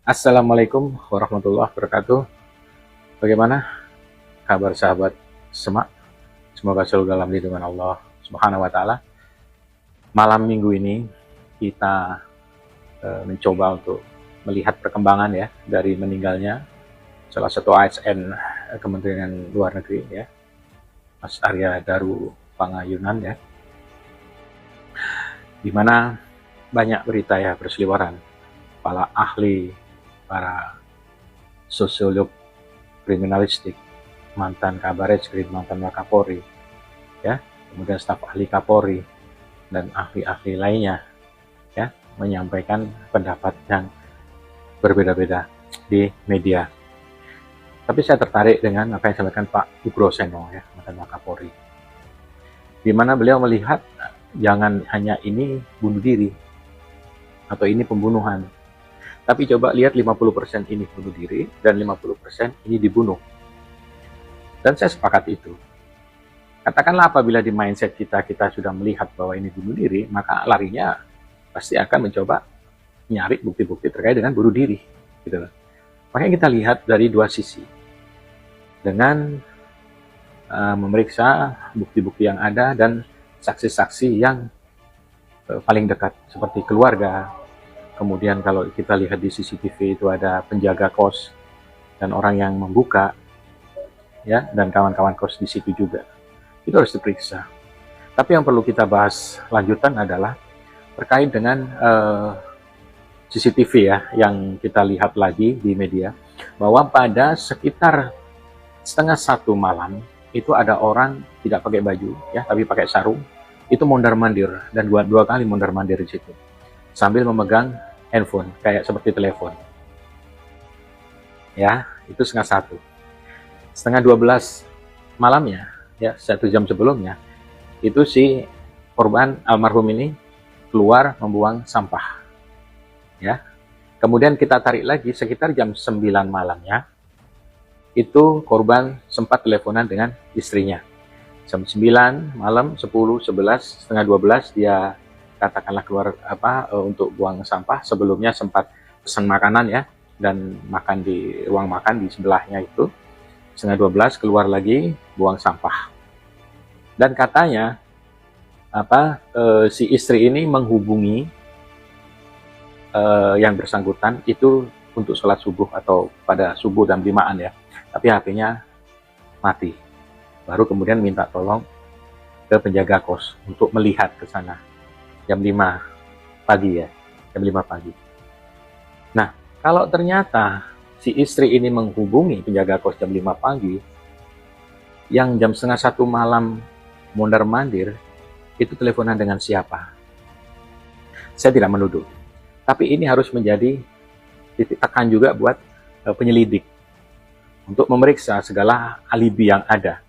Assalamualaikum warahmatullahi wabarakatuh. Bagaimana kabar sahabat semak? Semoga selalu dalam lindungan Allah Subhanahu wa taala. Malam Minggu ini kita mencoba untuk melihat perkembangan ya dari meninggalnya salah satu ASN Kementerian Luar Negeri ya, Mas Arya Daru Pangayunan ya. Di mana banyak berita ya berseliweran, para ahli, para sosiolog kriminalistik, mantan Kabar Eskrim, mantan Wakapolri, ya, kemudian staf ahli Kapolri dan ahli-ahli lainnya, ya, menyampaikan pendapat yang berbeda-beda di media. Tapi saya tertarik dengan apa yang disampaikan Pak Ugro-Seno, ya, mantan Wakapolri, di mana beliau melihat jangan hanya ini bunuh diri atau ini pembunuhan, tapi coba lihat 50% ini bunuh diri dan 50% ini dibunuh. Dan saya sepakat itu. Katakanlah apabila di mindset kita sudah melihat bahwa ini bunuh diri, maka larinya pasti akan mencoba nyari bukti-bukti terkait dengan bunuh diri. Gitu. Makanya kita lihat dari dua sisi. Dengan memeriksa bukti-bukti yang ada dan saksi-saksi yang paling dekat, seperti keluarga. Kemudian kalau kita lihat di CCTV itu ada penjaga kos dan orang yang membuka, ya, dan kawan-kawan kos di situ juga. Itu harus diperiksa. Tapi yang perlu kita bahas lanjutan adalah terkait dengan CCTV ya, yang kita lihat lagi di media, bahwa pada sekitar 12:30 malam itu ada orang tidak pakai baju ya, tapi pakai sarung, itu mondar-mandir dan dua kali mondar-mandir di situ sambil memegang handphone kayak seperti telepon. Ya, itu 11:30. 11:30 malamnya, ya, 1 jam sebelumnya, itu si korban almarhum ini keluar membuang sampah. Ya. Kemudian kita tarik lagi sekitar jam 9 malamnya, itu korban sempat teleponan dengan istrinya. Jam 9 malam, 10, 11, setengah 12 dia katakanlah keluar untuk buang sampah. Sebelumnya sempat pesan makanan ya, dan makan di ruang makan di sebelahnya itu. Setengah 12 keluar lagi buang sampah. Dan katanya si istri ini menghubungi yang bersangkutan itu untuk sholat subuh atau pada subuh dan 5-an ya, tapi HP-nya mati. Baru kemudian minta tolong ke penjaga kos untuk melihat ke sana. Jam 5 pagi ya, jam 5 pagi. Nah, kalau ternyata si istri ini menghubungi penjaga kos jam 5 pagi, yang jam 12:30 malam mondar-mandir, itu teleponan dengan siapa? Saya tidak menuduh. Tapi ini harus menjadi titik tekan juga buat penyelidik untuk memeriksa segala alibi yang ada.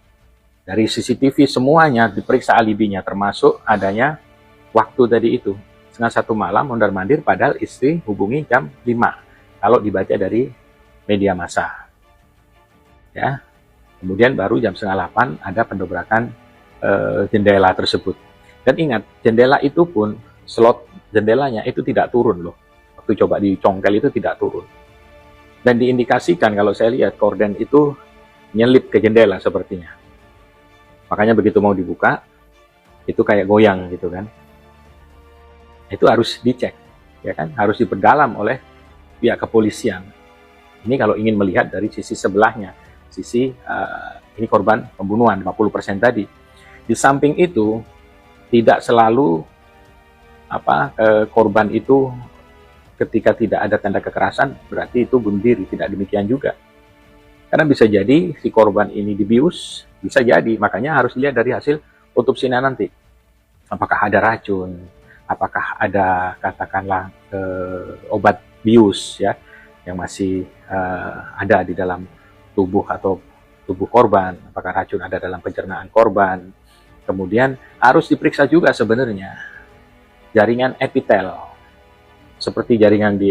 Dari CCTV semuanya diperiksa alibinya, termasuk adanya waktu tadi itu. 12:30 malam mondar-mandir, padahal istri hubungi jam 5. Kalau dibaca dari media massa. Ya. Kemudian baru jam 7:30 ada pendobrakan jendela tersebut. Dan ingat, jendela itu pun, slot jendelanya itu tidak turun loh. Waktu coba dicongkel itu tidak turun. Dan diindikasikan kalau saya lihat korden itu nyelip ke jendela sepertinya. Makanya begitu mau dibuka, itu kayak goyang gitu kan. Itu harus dicek, ya kan? Harus diperdalam oleh pihak kepolisian. Ini kalau ingin melihat dari sisi sebelahnya, sisi ini korban pembunuhan 50% tadi. Di samping itu tidak selalu korban itu ketika tidak ada tanda kekerasan berarti itu bunuh diri, tidak demikian juga. Karena bisa jadi si korban ini dibius, bisa jadi, makanya harus dilihat dari hasil otopsinya nanti. Apakah ada racun, apakah ada katakanlah obat bius ya yang masih ada di dalam tubuh atau tubuh korban, apakah racun ada dalam pencernaan korban. Kemudian harus diperiksa juga sebenarnya jaringan epitel, seperti jaringan di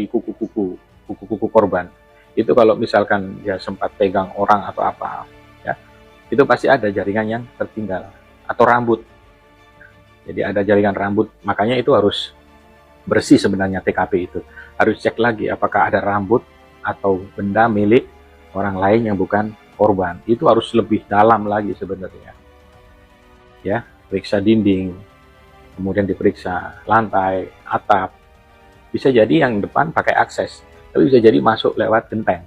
kuku-kuku korban. Itu kalau misalkan dia sempat pegang orang atau apa, ya, itu pasti ada jaringan yang tertinggal. Atau rambut. Jadi ada jaringan rambut, makanya itu harus bersih sebenarnya TKP itu. harus cek lagi apakah ada rambut atau benda milik orang lain yang bukan korban. Itu harus lebih dalam lagi sebenarnya. Ya, periksa dinding, kemudian diperiksa lantai, atap. Bisa jadi yang depan pakai akses, tapi bisa jadi masuk lewat genteng.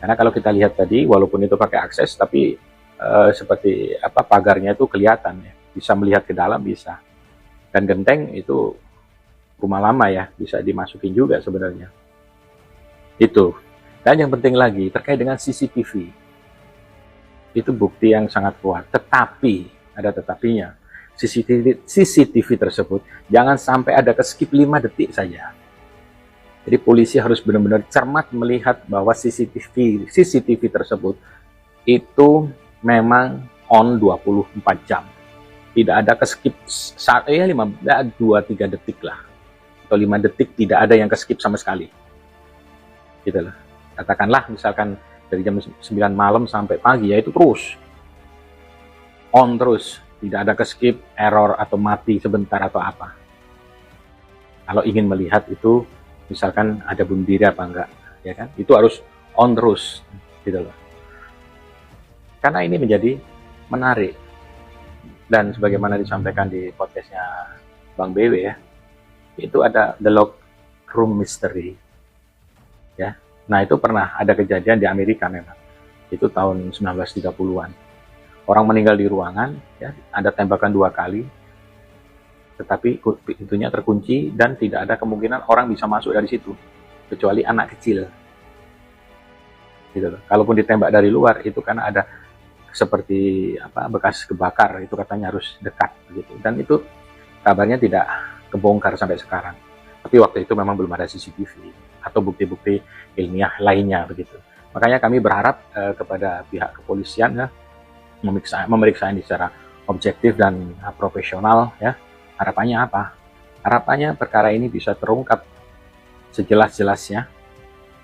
Karena kalau kita lihat tadi, walaupun itu pakai akses, tapi seperti apa pagarnya itu kelihatan ya, bisa melihat ke dalam bisa. Dan genteng itu rumah lama ya, bisa dimasukin juga sebenarnya. Itu. Dan yang penting lagi terkait dengan CCTV. Itu bukti yang sangat kuat. Tetapi, ada tetapinya. CCTV tersebut jangan sampai ada keskip 5 detik saja. Jadi polisi harus benar-benar cermat melihat bahwa CCTV tersebut itu memang on 24 jam. Tidak ada keskip saat 2-3 detik lah. Atau 5 detik tidak ada yang keskip sama sekali. Gitu loh. Katakanlah misalkan dari jam 9 malam sampai pagi, ya itu terus. On terus. Tidak ada keskip, error, atau mati sebentar atau apa. Kalau ingin melihat itu, misalkan ada bunuh diri apa enggak, ya kan? Itu harus on terus. Gitu loh. Karena ini menjadi menarik. Dan sebagaimana disampaikan di podcastnya Bang BW ya, itu ada The Lock Room Mystery. Ya, nah itu pernah ada kejadian di Amerika memang. Itu tahun 1930-an. Orang meninggal di ruangan, ya, ada tembakan 2 kali, tetapi pintunya terkunci dan tidak ada kemungkinan orang bisa masuk dari situ, kecuali anak kecil. Gitu loh. Kalaupun ditembak dari luar, itu karena ada seperti apa bekas kebakar, itu katanya harus dekat begitu. Dan itu kabarnya tidak kebongkar sampai sekarang. Tapi waktu itu memang belum ada CCTV atau bukti-bukti ilmiah lainnya begitu. Makanya kami berharap kepada pihak kepolisian ya, memeriksa ini secara objektif dan profesional ya. Harapannya apa? Harapannya perkara ini bisa terungkap sejelas-jelasnya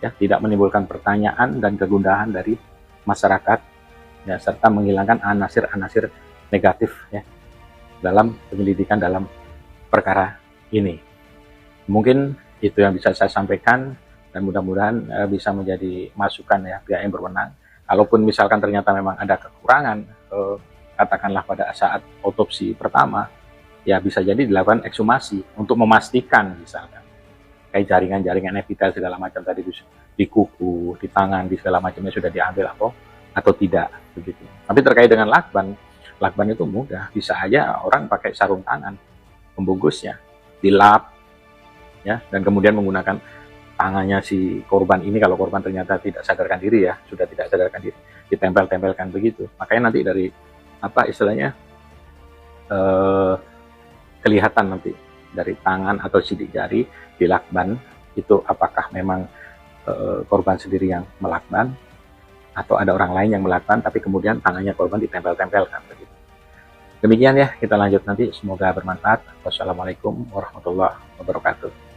ya, tidak menimbulkan pertanyaan dan kegundahan dari masyarakat ya, serta menghilangkan anasir-anasir negatif ya dalam penyelidikan dalam perkara ini. Mungkin itu yang bisa saya sampaikan dan mudah-mudahan bisa menjadi masukan ya pihak yang berwenang. Kalaupun misalkan ternyata memang ada kekurangan, katakanlah pada saat otopsi pertama, ya bisa jadi dilakukan ekshumasi untuk memastikan misalkan kayak jaringan-jaringan epitel segala macam tadi di kuku, di tangan, di segala macamnya sudah diambil atau tidak begitu. Tapi terkait dengan lakban itu mudah, bisa aja orang pakai sarung tangan pembungkusnya, dilap ya, dan kemudian menggunakan tangannya si korban ini, kalau korban ternyata tidak sadarkan diri ya, sudah tidak sadarkan diri, ditempel-tempelkan begitu. Makanya nanti dari apa istilahnya kelihatan nanti dari tangan atau sidik jari di lakban itu apakah memang korban sendiri yang melakban atau ada orang lain yang melakban tapi kemudian tangannya korban ditempel-tempelkan begitu. Demikian ya, kita lanjut nanti, semoga bermanfaat. Wassalamualaikum warahmatullahi wabarakatuh.